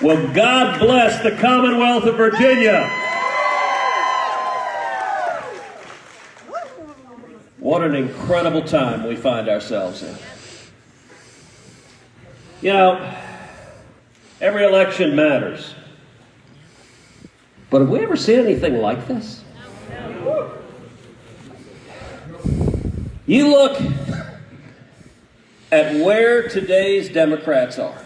Well, God bless the Commonwealth of Virginia. What an incredible time we find ourselves in. You know, every election matters. But have we ever seen anything like this? You look at where today's Democrats are.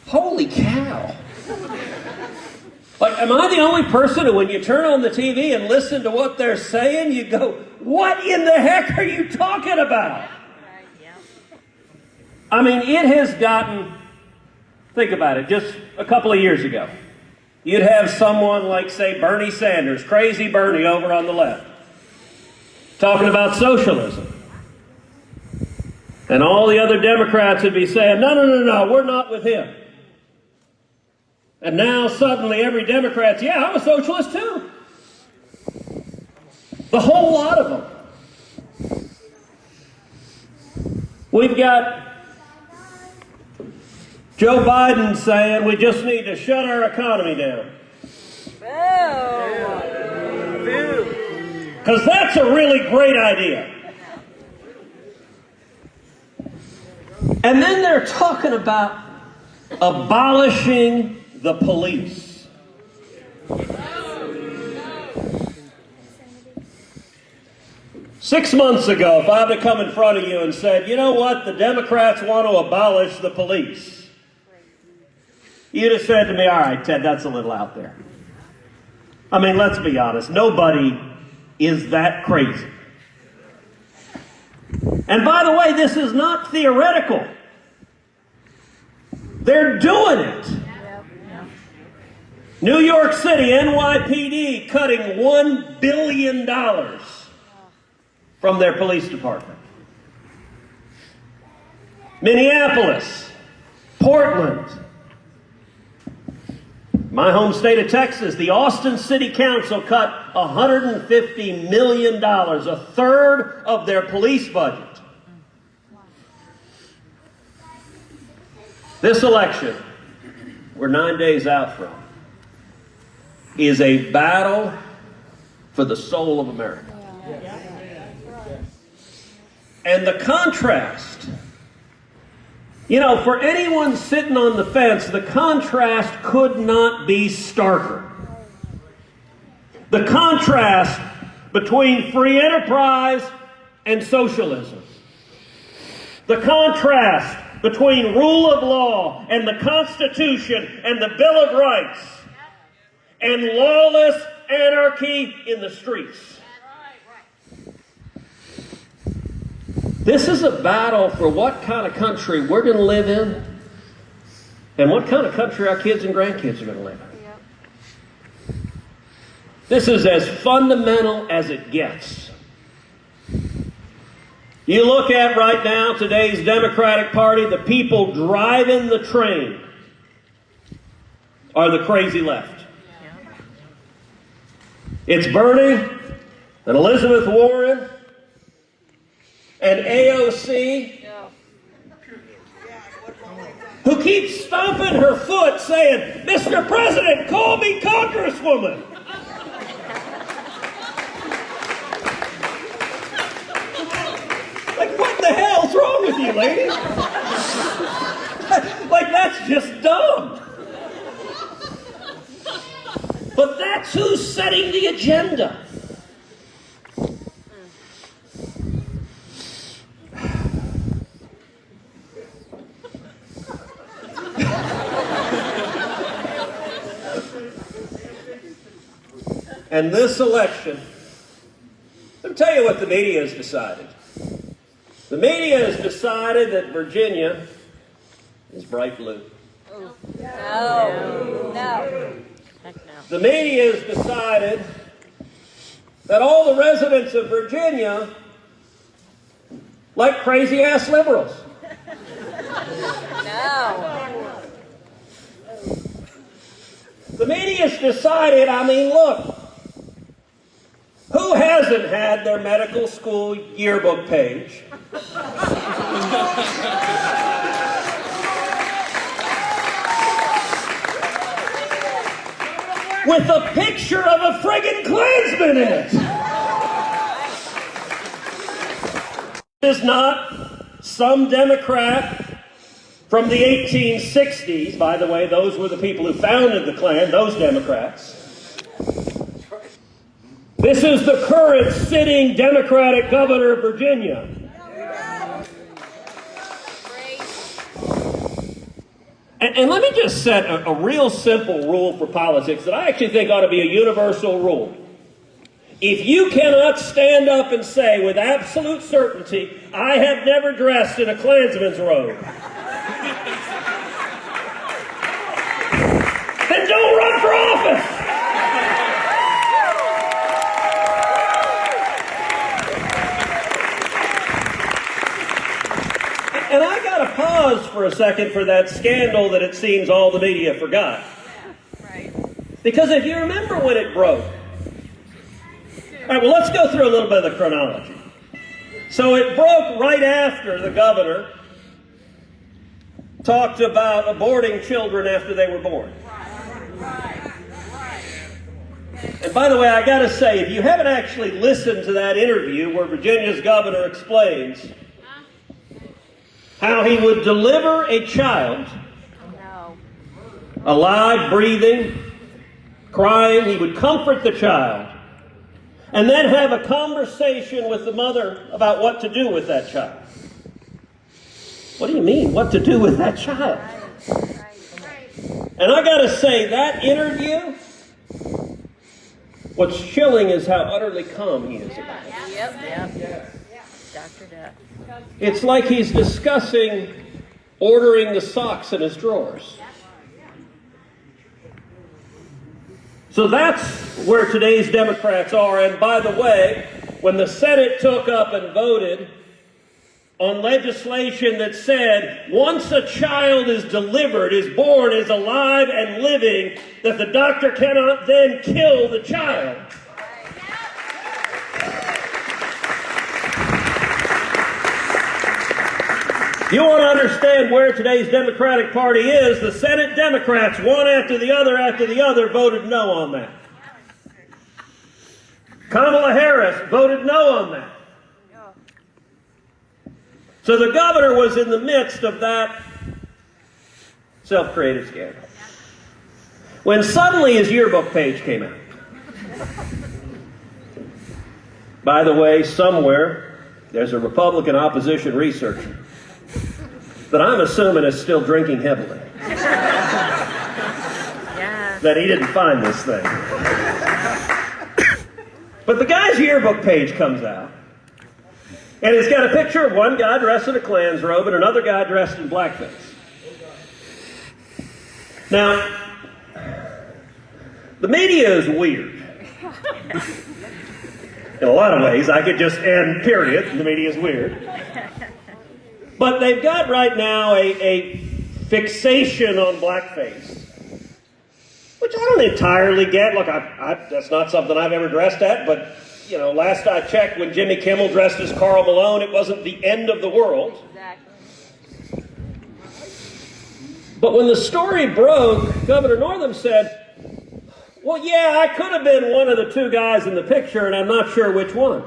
Holy cow. Like, am I the only person who, when you turn on the TV and listen to what they're saying, you go, what in the heck are you talking about? I mean, it has gotten, think about it, just a couple of years ago, you'd have someone like, say, Bernie Sanders, crazy Bernie over on the left, talking about socialism. And all the other Democrats would be saying, no, we're not with him. And now suddenly every Democrat's, yeah, I'm a socialist too. The whole lot of them. We've got Joe Biden saying we just need to shut our economy down. Because that's a really great idea. And then they're talking about abolishing the police. Six months ago, if I had to come in front of you and said, you know what, the Democrats want to abolish the police, you'd have said to me, all right, Ted, that's a little out there. I mean, let's be honest, nobody is that crazy. And by the way, this is not theoretical. They're doing it. New York City, NYPD, cutting $1 billion from their police department. Minneapolis, Portland, my home state of Texas, the Austin City Council cut $150 million, a third of their police budget. This election, we're 9 days out from, is a battle for the soul of America. And the contrast, you know, for anyone sitting on the fence, the contrast could not be starker. The contrast between free enterprise and socialism. The contrast between rule of law and the Constitution and the Bill of Rights and lawless anarchy in the streets. This is a battle for what kind of country we're going to live in and what kind of country our kids and grandkids are going to live in. This is as fundamental as it gets. You look at right now today's Democratic Party, the people driving the train are the crazy left. It's Bernie and Elizabeth Warren and AOC who keeps stomping her foot saying, Mr. President, call me Congresswoman. Like, what the hell's wrong with you, lady? Like, that's just dumb. But that's who's setting the agenda. And this election, let me tell you what the media has decided. The media has decided that Virginia is bright blue. No. The media has decided that all the residents of Virginia like crazy-ass liberals. No. The media's decided, I mean, look, who hasn't had their medical school yearbook page with a picture of a friggin' Klansman in it. This is not some Democrat from the 1860s. By the way, those were the people who founded the Klan, those Democrats. This is the current sitting Democratic governor of Virginia. And let me just set a real simple rule for politics that I actually think ought to be a universal rule. If you cannot stand up and say with absolute certainty, I have never dressed in a Klansman's robe, then don't run for office. And I got to pause for a second for that scandal that it seems all the media forgot. Right. Because if you remember when it broke, all right, well, let's go through a little bit of the chronology. So it broke right after the governor talked about aborting children after they were born. And by the way, I got to say, if you haven't actually listened to that interview where Virginia's governor explains how he would deliver a child, alive, breathing, crying, he would comfort the child, and then have a conversation with the mother about what to do with that child. What do you mean, what to do with that child? And I got to say, that interview, what's chilling is how utterly calm he is about it. Yep. Dr. Death. It's like he's discussing ordering the socks in his drawers. So that's where today's Democrats are. And by the way, when the Senate took up and voted on legislation that said once a child is delivered, is born, is alive and living, that the doctor cannot then kill the child. You want to understand where today's Democratic Party is, the Senate Democrats, one after the other, voted no on that. Kamala Harris voted no on that. So the governor was in the midst of that self-created scandal, when suddenly his yearbook page came out. By the way, somewhere there's a Republican opposition researcher that I'm assuming is still drinking heavily. Yeah. That he didn't find this thing. But the guy's yearbook page comes out, and it's got a picture of one guy dressed in a Klan's robe and another guy dressed in blackface. Now, the media is weird. In a lot of ways, I could just end, period. The media is weird. But they've got right now a fixation on blackface, which I don't entirely get. Look, that's not something I've ever dressed at, but, you know, last I checked, when Jimmy Kimmel dressed as Karl Malone, it wasn't the end of the world. Exactly. But when the story broke, Governor Northam said, well, yeah, I could have been one of the two guys in the picture, and I'm not sure which one.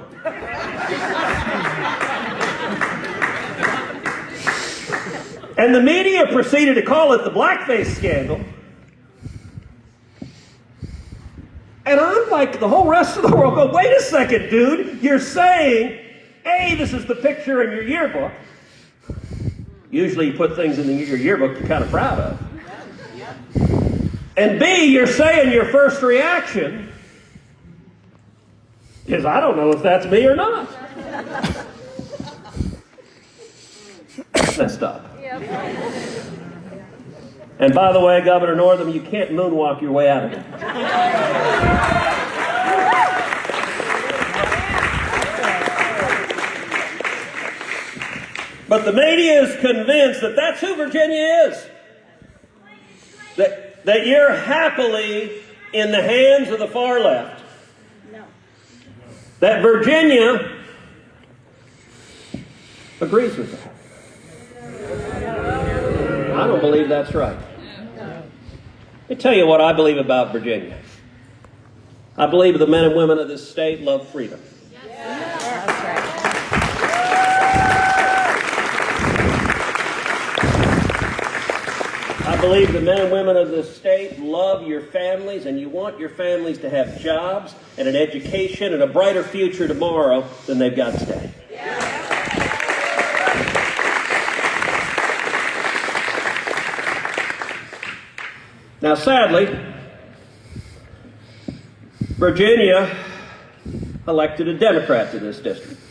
And the media proceeded to call it the blackface scandal. And I'm like, the whole rest of the world go, wait a second, dude. You're saying, A, this is the picture in your yearbook. Usually you put things in your yearbook you're kind of proud of. And B, you're saying your first reaction is, I don't know if that's me or not. That's messed up. And by the way, Governor Northam, you can't moonwalk your way out of it. But the media is convinced that that's who Virginia is. That you're happily in the hands of the far left. That Virginia agrees with that. I don't believe that's right. Let me tell you what I believe about Virginia. I believe the men and women of this state love freedom. That's right. I believe the men and women of this state love your families, and you want your families to have jobs and an education and a brighter future tomorrow than they've got today. Now, sadly, Virginia elected a Democrat to this district,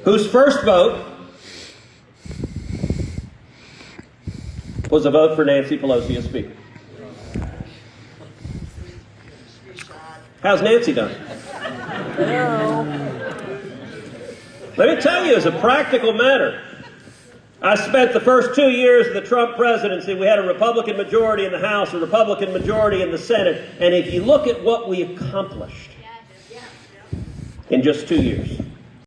whose first vote was a vote for Nancy Pelosi as Speaker. How's Nancy done? Let me tell you, as a practical matter, I spent the first 2 years of the Trump presidency. We had a Republican majority in the House, a Republican majority in the Senate, and if you look at what we accomplished in just 2 years,